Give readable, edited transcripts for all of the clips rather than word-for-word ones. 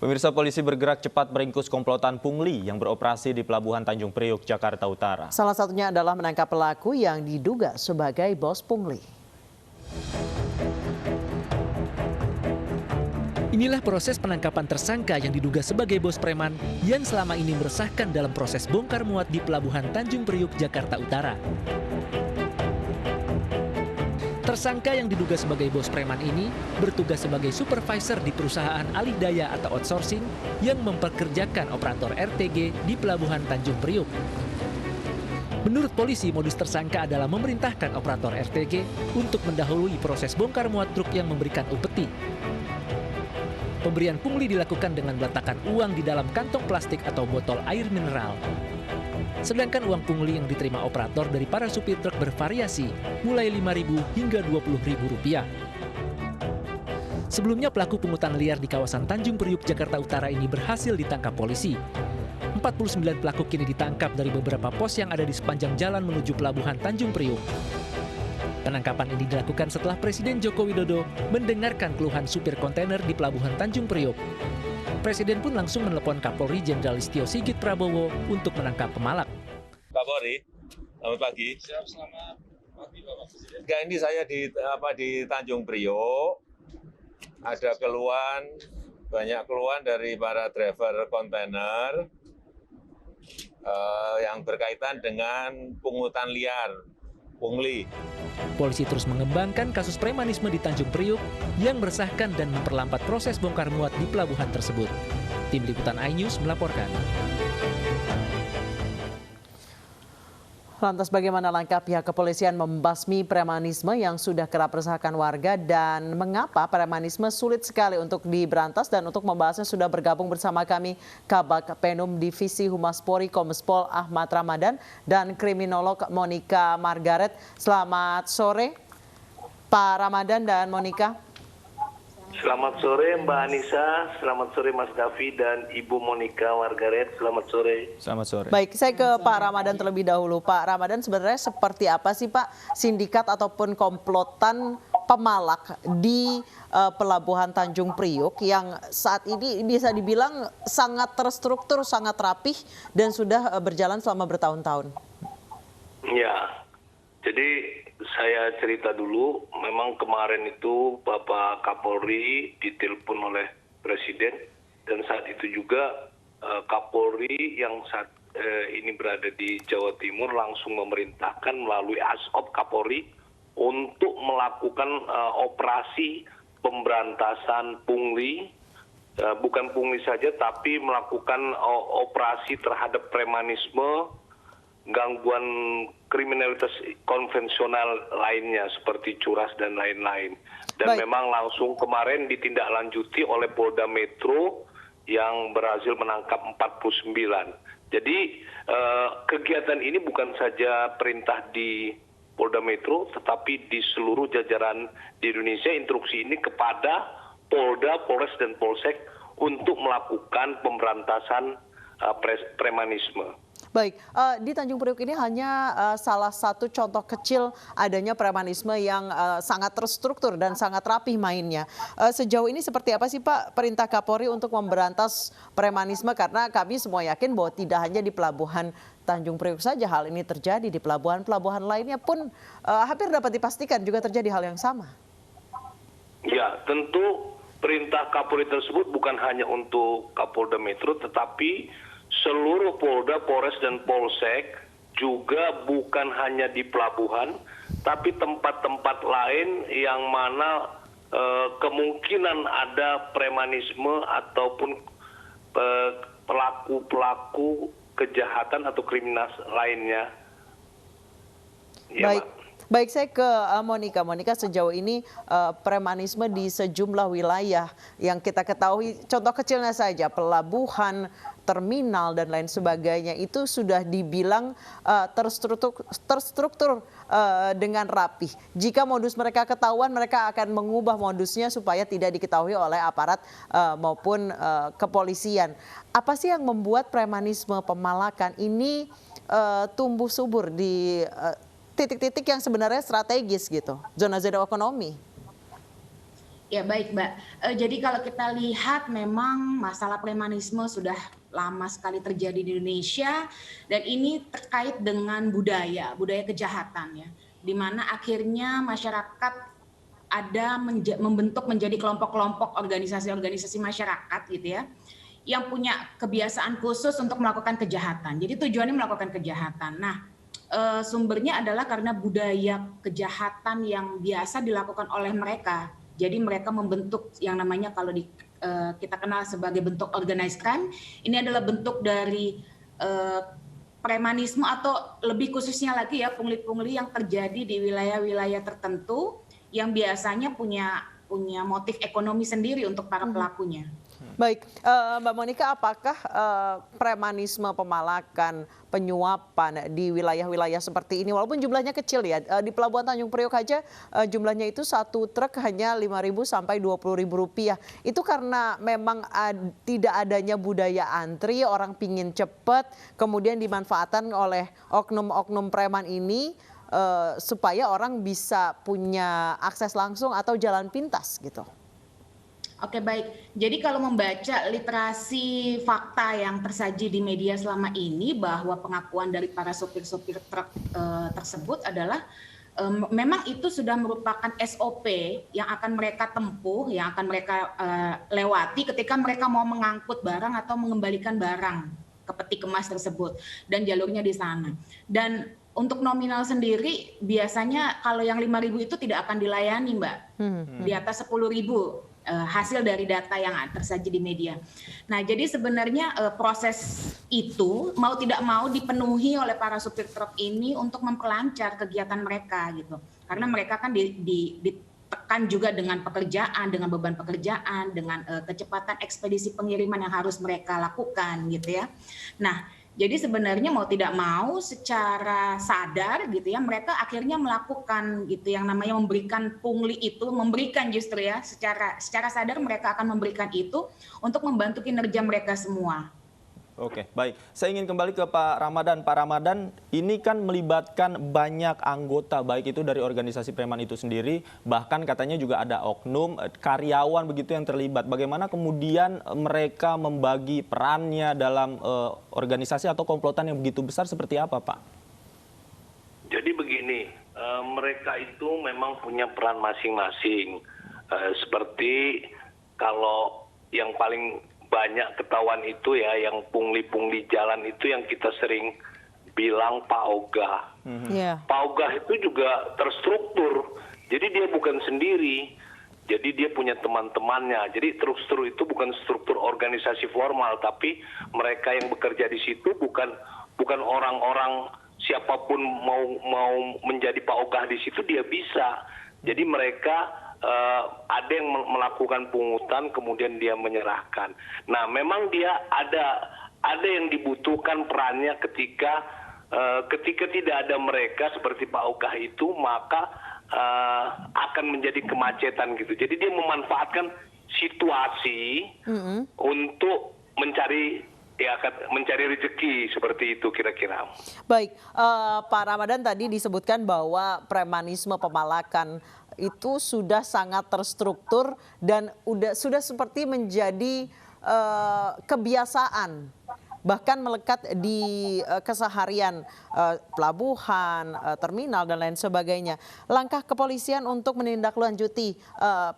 Pemirsa, polisi bergerak cepat meringkus komplotan pungli yang beroperasi di Pelabuhan Tanjung Priok, Jakarta Utara. Salah satunya adalah menangkap pelaku yang diduga sebagai bos pungli. Inilah proses penangkapan tersangka yang diduga sebagai bos preman yang selama ini meresahkan dalam proses bongkar muat di Pelabuhan Tanjung Priok, Jakarta Utara. Tersangka yang diduga sebagai bos preman ini bertugas sebagai supervisor di perusahaan alih daya atau outsourcing yang mempekerjakan operator RTG di Pelabuhan Tanjung Priok. Menurut polisi, modus tersangka adalah memerintahkan operator RTG untuk mendahului proses bongkar muat truk yang memberikan upeti. Pemberian pungli dilakukan dengan meletakkan uang di dalam kantong plastik atau botol air mineral. Sedangkan uang pungli yang diterima operator dari para supir truk bervariasi, mulai Rp5.000 hingga Rp20.000. Sebelumnya pelaku pungutan liar di kawasan Tanjung Priok, Jakarta Utara ini berhasil ditangkap polisi. 49 pelaku kini ditangkap dari beberapa pos yang ada di sepanjang jalan menuju Pelabuhan Tanjung Priok. Penangkapan ini dilakukan setelah Presiden Joko Widodo mendengarkan keluhan supir kontainer di Pelabuhan Tanjung Priok. Presiden pun langsung menelepon Kapolri Jenderal Listio Sigit Prabowo untuk menangkap pemalak. Kapolri, selamat pagi. Siap, selamat pagi Bapak Presiden. Enggak, ini saya di Tanjung Priok, ada banyak keluhan dari para driver kontainer yang berkaitan dengan pungutan liar, pungli. Polisi terus mengembangkan kasus premanisme di Tanjung Priok yang meresahkan dan memperlambat proses bongkar muat di pelabuhan tersebut. Tim Liputan iNews melaporkan. Lantas bagaimana langkah pihak kepolisian membasmi premanisme yang sudah kerap resahkan warga dan mengapa premanisme sulit sekali untuk diberantas, dan untuk membahasnya sudah bergabung bersama kami Kabag Penum Divisi Humas Polri Kombes Pol Ahmad Ramadan dan kriminolog Monica Margaret. Selamat sore Pak Ramadan dan Monica. Selamat sore Mbak Anissa, selamat sore Mas Davi dan Ibu Monica Margaret, selamat sore. Selamat sore. Baik, saya ke Pak Ramadan terlebih dahulu. Pak Ramadan, sebenarnya seperti apa sih Pak sindikat ataupun komplotan pemalak di Pelabuhan Tanjung Priok yang saat ini bisa dibilang sangat terstruktur, sangat rapih dan sudah berjalan selama bertahun-tahun? Ya, jadi saya cerita dulu, memang kemarin itu Bapak Kapolri ditelepon oleh Presiden dan saat itu juga Kapolri yang saat ini berada di Jawa Timur langsung memerintahkan melalui Asop Kapolri untuk melakukan operasi pemberantasan pungli, bukan pungli saja tapi melakukan operasi terhadap premanisme, gangguan kriminalitas konvensional lainnya seperti curas dan lain-lain. Dan Baik. Memang langsung kemarin ditindaklanjuti oleh Polda Metro yang berhasil menangkap 49. Jadi kegiatan ini bukan saja perintah di Polda Metro tetapi di seluruh jajaran di Indonesia. Instruksi ini kepada Polda, Polres dan Polsek untuk melakukan pemberantasan premanisme. Baik, di Tanjung Priok ini hanya salah satu contoh kecil adanya premanisme yang sangat terstruktur dan sangat rapih mainnya. Sejauh ini seperti apa sih Pak perintah Kapolri untuk memberantas premanisme? Karena kami semua yakin bahwa tidak hanya di Pelabuhan Tanjung Priok saja hal ini terjadi, di pelabuhan-pelabuhan lainnya pun hampir dapat dipastikan juga terjadi hal yang sama. Ya, tentu perintah Kapolri tersebut bukan hanya untuk Kapolda Metro tetapi seluruh Polda, Polres dan Polsek, juga bukan hanya di pelabuhan, tapi tempat-tempat lain yang mana kemungkinan ada premanisme ataupun pelaku-pelaku kejahatan atau kriminal lainnya. Ya, Baik. Mbak. Baik, saya ke Monica. Monica, sejauh ini premanisme di sejumlah wilayah yang kita ketahui, contoh kecilnya saja pelabuhan, terminal dan lain sebagainya itu sudah dibilang terstruktur dengan rapih. Jika modus mereka ketahuan, mereka akan mengubah modusnya supaya tidak diketahui oleh aparat maupun kepolisian. Apa sih yang membuat premanisme pemalakan ini tumbuh subur di titik-titik yang sebenarnya strategis gitu, zona-zona ekonomi? Ya baik Mbak, jadi kalau kita lihat memang masalah premanisme sudah lama sekali terjadi di Indonesia dan ini terkait dengan budaya kejahatan ya, di mana akhirnya masyarakat ada membentuk menjadi kelompok-kelompok organisasi-organisasi masyarakat gitu ya, yang punya kebiasaan khusus untuk melakukan kejahatan. Jadi tujuannya melakukan kejahatan. Nah, sumbernya adalah karena budaya kejahatan yang biasa dilakukan oleh mereka. Jadi mereka membentuk yang namanya kalau kita kenal sebagai bentuk organized crime, ini adalah bentuk dari premanisme atau lebih khususnya lagi ya pungli-pungli yang terjadi di wilayah-wilayah tertentu yang biasanya punya motif ekonomi sendiri untuk para pelakunya. Baik, Mbak Monika, apakah premanisme, pemalakan, penyuapan di wilayah-wilayah seperti ini, walaupun jumlahnya kecil ya, di Pelabuhan Tanjung Priok aja jumlahnya itu satu truk hanya Rp5.000 sampai Rp20.000. Itu karena memang tidak adanya budaya antri, orang pingin cepat, kemudian dimanfaatkan oleh oknum-oknum preman ini supaya orang bisa punya akses langsung atau jalan pintas gitu. Oke baik, jadi kalau membaca literasi fakta yang tersaji di media selama ini bahwa pengakuan dari para sopir-sopir truk tersebut adalah memang itu sudah merupakan SOP yang akan mereka tempuh, yang akan mereka lewati ketika mereka mau mengangkut barang atau mengembalikan barang ke peti kemas tersebut dan jalurnya di sana. Dan untuk nominal sendiri biasanya kalau yang 5.000 itu tidak akan dilayani Mbak, di atas 10.000. Hasil dari data yang tersaji di media. Nah, jadi sebenarnya proses itu mau tidak mau dipenuhi oleh para supir truk ini untuk memperlancar kegiatan mereka gitu. Karena mereka kan ditekan juga dengan pekerjaan, dengan beban pekerjaan, dengan kecepatan ekspedisi pengiriman yang harus mereka lakukan gitu ya. Nah, jadi sebenarnya mau tidak mau secara sadar gitu ya mereka akhirnya melakukan gitu yang namanya memberikan pungli itu, memberikan justru ya secara sadar mereka akan memberikan itu untuk membantu kinerja mereka semua. Oke, baik. Saya ingin kembali ke Pak Ramadan. Pak Ramadan, ini kan melibatkan banyak anggota, baik itu dari organisasi preman itu sendiri, bahkan katanya juga ada oknum, karyawan begitu yang terlibat. Bagaimana kemudian mereka membagi perannya dalam organisasi atau komplotan yang begitu besar seperti apa, Pak? Jadi begini, mereka itu memang punya peran masing-masing. Seperti kalau yang paling banyak ketahuan itu ya yang pungli-pungli jalan itu yang kita sering bilang Pak Ogah. Pak Ogah itu juga terstruktur, jadi dia bukan sendiri, jadi dia punya teman-temannya. Jadi struktur itu bukan struktur organisasi formal, tapi mereka yang bekerja di situ bukan orang-orang siapapun mau menjadi Pak Ogah di situ dia bisa. Jadi mereka ada yang melakukan pungutan kemudian dia menyerahkan. Nah, memang dia ada yang dibutuhkan perannya ketika tidak ada mereka seperti Pak Ogah itu maka akan menjadi kemacetan gitu. Jadi dia memanfaatkan situasi untuk mencari rezeki seperti itu kira-kira. Baik, Pak Ramadan tadi disebutkan bahwa premanisme pemalakan itu sudah sangat terstruktur dan sudah seperti menjadi kebiasaan, bahkan melekat di keseharian pelabuhan, terminal dan lain sebagainya. Langkah kepolisian untuk menindaklanjuti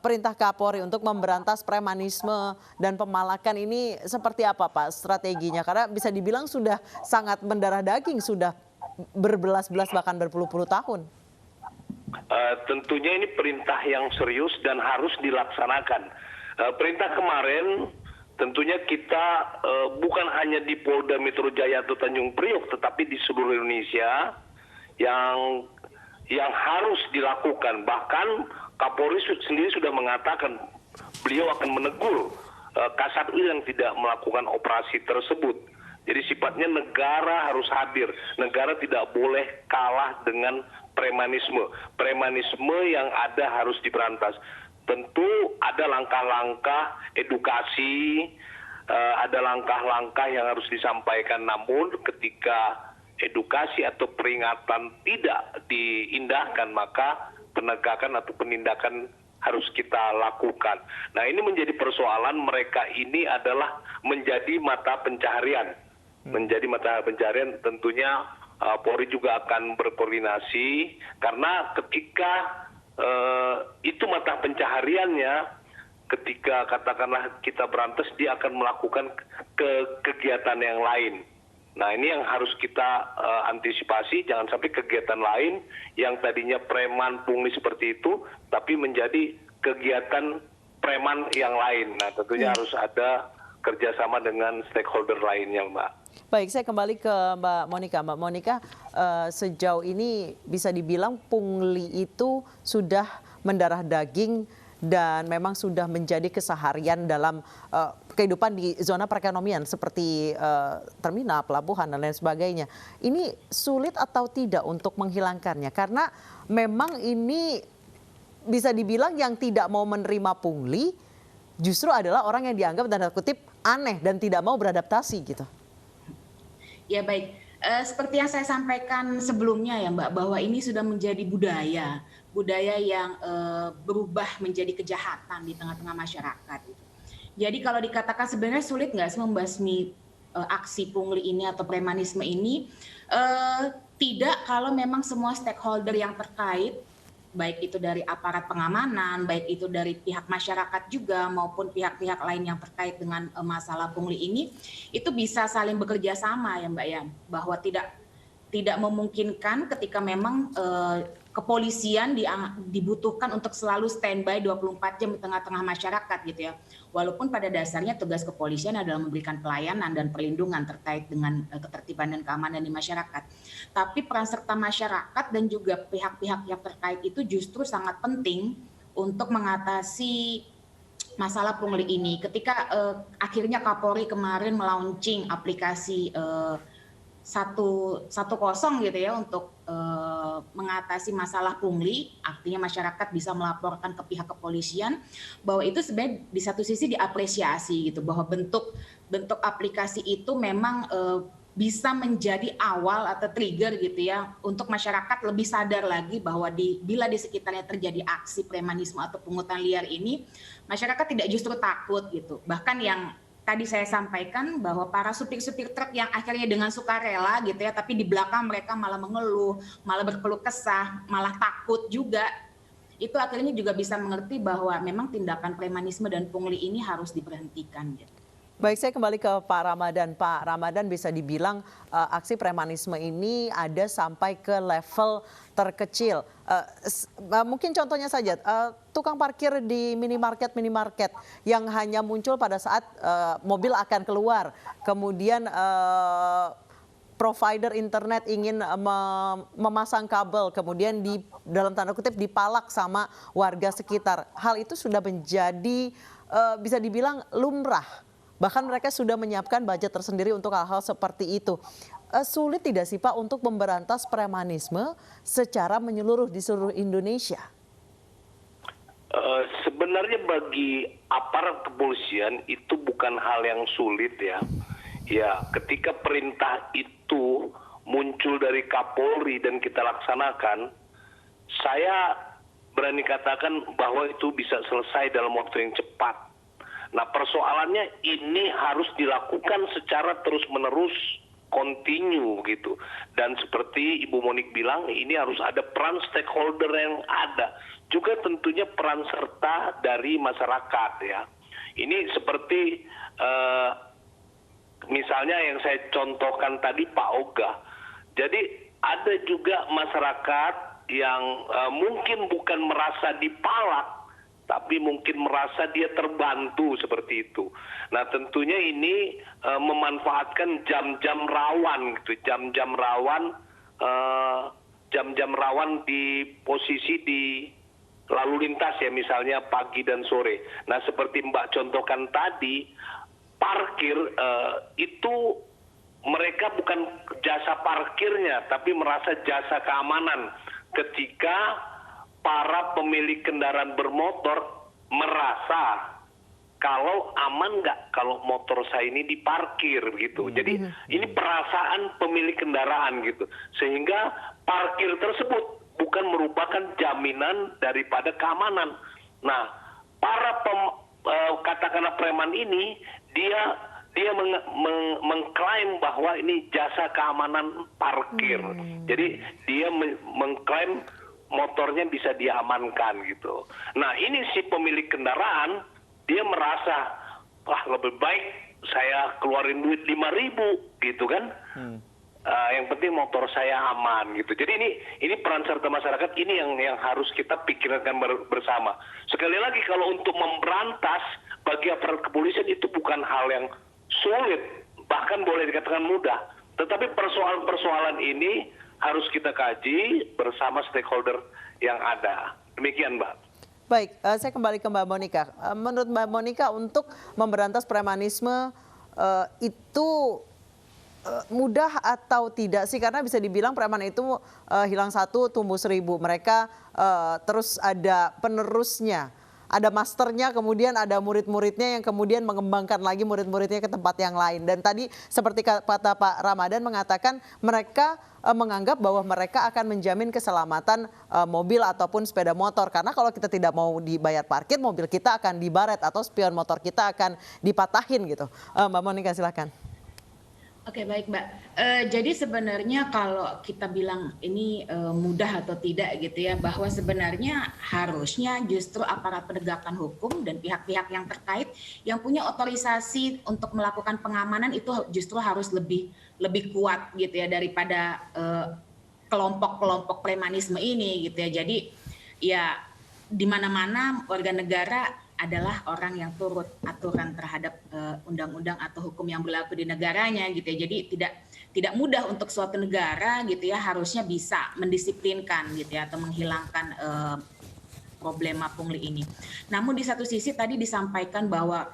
perintah Kapolri untuk memberantas premanisme dan pemalakan ini seperti apa Pak strateginya? Karena bisa dibilang sudah sangat mendarah daging, sudah berbelas-belas bahkan berpuluh-puluh tahun. Tentunya ini perintah yang serius dan harus dilaksanakan. Perintah kemarin tentunya kita bukan hanya di Polda Metro Jaya atau Tanjung Priok, tetapi di seluruh Indonesia yang harus dilakukan. Bahkan Kapolri sendiri sudah mengatakan beliau akan menegur Kasat Wil yang tidak melakukan operasi tersebut. Jadi sifatnya negara harus hadir, negara tidak boleh kalah dengan premanisme. Premanisme yang ada harus diberantas. Tentu ada langkah-langkah edukasi, ada langkah-langkah yang harus disampaikan. Namun ketika edukasi atau peringatan tidak diindahkan, maka penegakan atau penindakan harus kita lakukan. Nah, ini menjadi persoalan, mereka ini adalah menjadi mata pencaharian. Menjadi mata pencaharian, tentunya Polri juga akan berkoordinasi, karena ketika itu mata pencahariannya, ketika katakanlah kita berantas, dia akan melakukan kegiatan yang lain. Nah, ini yang harus kita antisipasi, jangan sampai kegiatan lain yang tadinya preman pungli seperti itu, tapi menjadi kegiatan preman yang lain. Nah, tentunya harus ada kerjasama dengan stakeholder lainnya, Mbak. Baik, saya kembali ke Mbak Monika. Mbak Monika, sejauh ini bisa dibilang pungli itu sudah mendarah daging dan memang sudah menjadi keseharian dalam kehidupan di zona perekonomian seperti terminal, pelabuhan, dan lain sebagainya. Ini sulit atau tidak untuk menghilangkannya? Karena memang ini bisa dibilang yang tidak mau menerima pungli justru adalah orang yang dianggap tanda kutip aneh dan tidak mau beradaptasi gitu. Ya baik, seperti yang saya sampaikan sebelumnya ya Mbak, bahwa ini sudah menjadi budaya yang berubah menjadi kejahatan di tengah-tengah masyarakat. Jadi kalau dikatakan sebenarnya sulit nggak sih membasmi aksi pungli ini atau premanisme ini, tidak kalau memang semua stakeholder yang terkait, baik itu dari aparat pengamanan, baik itu dari pihak masyarakat juga maupun pihak-pihak lain yang terkait dengan masalah pungli ini, itu bisa saling bekerja sama ya Mbak ya, bahwa tidak memungkinkan ketika memang kepolisian dibutuhkan untuk selalu standby 24 jam di tengah-tengah masyarakat gitu ya. Walaupun pada dasarnya tugas kepolisian adalah memberikan pelayanan dan perlindungan terkait dengan ketertiban dan keamanan di masyarakat. Tapi peran serta masyarakat dan juga pihak-pihak yang terkait itu justru sangat penting untuk mengatasi masalah pungli ini. Ketika akhirnya Kapolri kemarin melaunching aplikasi 110 gitu ya untuk mengatasi masalah pungli, artinya masyarakat bisa melaporkan ke pihak kepolisian, bahwa itu sebenarnya di satu sisi diapresiasi gitu, bahwa bentuk aplikasi itu memang bisa menjadi awal atau trigger gitu ya untuk masyarakat lebih sadar lagi bahwa bila di sekitarnya terjadi aksi premanisme atau pungutan liar ini, masyarakat tidak justru takut gitu. Bahkan yang tadi saya sampaikan bahwa para supir-supir truk yang akhirnya dengan sukarela gitu ya, tapi di belakang mereka malah mengeluh, malah berkeluh kesah, malah takut juga, itu akhirnya juga bisa mengerti bahwa memang tindakan premanisme dan pungli ini harus diberhentikan gitu. Baik, saya kembali ke Pak Ramadan. Pak Ramadan, bisa dibilang aksi premanisme ini ada sampai ke level terkecil. Mungkin contohnya saja, tukang parkir di minimarket yang hanya muncul pada saat mobil akan keluar. Kemudian provider internet ingin memasang kabel, kemudian dalam tanda kutip dipalak sama warga sekitar. Hal itu sudah menjadi bisa dibilang lumrah. Bahkan mereka sudah menyiapkan budget tersendiri untuk hal-hal seperti itu. Sulit tidak sih Pak untuk memberantas premanisme secara menyeluruh di seluruh Indonesia? Sebenarnya bagi aparat kepolisian itu bukan hal yang sulit ya. Ya, ketika perintah itu muncul dari Kapolri dan kita laksanakan, saya berani katakan bahwa itu bisa selesai dalam waktu yang cepat. Nah, persoalannya ini harus dilakukan secara terus-menerus, continue gitu. Dan seperti Ibu Monik bilang, ini harus ada peran stakeholder yang ada. Juga tentunya peran serta dari masyarakat ya. Ini seperti misalnya yang saya contohkan tadi Pak Oga. Jadi ada juga masyarakat yang mungkin bukan merasa dipalak, tapi mungkin merasa dia terbantu seperti itu. Nah, tentunya ini memanfaatkan jam-jam rawan gitu, jam-jam rawan di posisi di lalu lintas ya, misalnya pagi dan sore. Nah, seperti Mbak contohkan tadi, parkir itu mereka bukan jasa parkirnya, tapi merasa jasa keamanan ketika para pemilik kendaraan bermotor merasa kalau aman nggak kalau motor saya ini diparkir gitu. Jadi ini perasaan pemilik kendaraan gitu. Sehingga parkir tersebut bukan merupakan jaminan daripada keamanan. Nah, para katakanlah preman ini dia mengklaim bahwa ini jasa keamanan parkir. Jadi dia mengklaim motornya bisa diamankan gitu. Nah, ini si pemilik kendaraan dia merasa wah lebih baik saya keluarin duit 5.000 gitu kan. Yang penting motor saya aman gitu. Jadi ini peran serta masyarakat ini yang harus kita pikirkan bersama. Sekali lagi kalau untuk memberantas bagi aparat kepolisian itu bukan hal yang sulit, bahkan boleh dikatakan mudah. Tetapi persoalan-persoalan ini harus kita kaji bersama stakeholder yang ada. Demikian, Mbak. Baik, saya kembali ke Mbak Monika. Menurut Mbak Monika, untuk memberantas premanisme itu mudah atau tidak sih? Karena bisa dibilang preman itu hilang satu tumbuh 1000. Mereka terus ada penerusnya, ada masternya, kemudian ada murid-muridnya yang kemudian mengembangkan lagi murid-muridnya ke tempat yang lain. Dan tadi seperti kata Pak Ramadan mengatakan mereka menganggap bahwa mereka akan menjamin keselamatan mobil ataupun sepeda motor. Karena kalau kita tidak mau dibayar parkir, mobil kita akan dibaret atau spion motor kita akan dipatahin gitu. Mbak Monika silakan. Oke, baik Mbak. Jadi sebenarnya kalau kita bilang ini mudah atau tidak gitu ya, bahwa sebenarnya harusnya justru aparat penegakan hukum dan pihak-pihak yang terkait yang punya otorisasi untuk melakukan pengamanan itu justru harus lebih kuat gitu ya daripada kelompok-kelompok premanisme ini gitu ya. Jadi ya di mana-mana warga negara adalah orang yang turut aturan terhadap undang-undang atau hukum yang berlaku di negaranya gitu ya. Jadi tidak mudah untuk suatu negara gitu ya harusnya bisa mendisiplinkan gitu ya atau menghilangkan problema pungli ini. Namun di satu sisi tadi disampaikan bahwa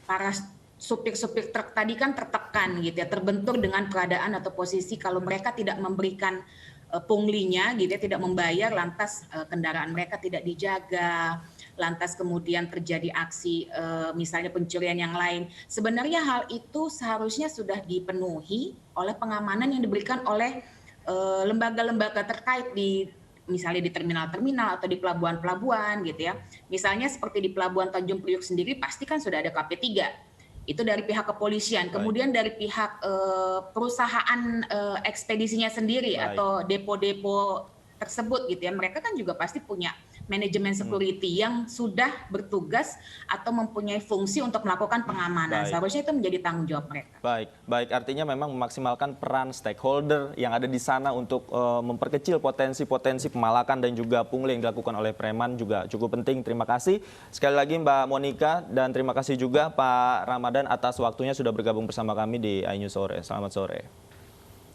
para supir-supir truk tadi kan tertekan gitu ya, terbentur dengan keadaan atau posisi kalau mereka tidak memberikan punglinya gitu ya, tidak membayar, lantas kendaraan mereka tidak dijaga, lantas kemudian terjadi aksi misalnya pencurian yang lain. Sebenarnya hal itu seharusnya sudah dipenuhi oleh pengamanan yang diberikan oleh lembaga-lembaga terkait misalnya di terminal-terminal atau di pelabuhan-pelabuhan gitu ya. Misalnya seperti di Pelabuhan Tanjung Priok sendiri pasti kan sudah ada KP3. Itu dari pihak kepolisian, kemudian dari pihak perusahaan ekspedisinya sendiri atau depo-depo tersebut gitu ya. Mereka kan juga pasti punya manajemen security yang sudah bertugas atau mempunyai fungsi untuk melakukan pengamanan. Seharusnya itu menjadi tanggung jawab mereka. Baik. Artinya memang memaksimalkan peran stakeholder yang ada di sana untuk memperkecil potensi-potensi pemalakan dan juga pungli yang dilakukan oleh preman juga cukup penting. Terima kasih sekali lagi Mbak Monika dan terima kasih juga Pak Ramadan atas waktunya sudah bergabung bersama kami di iNews Sore. Selamat sore.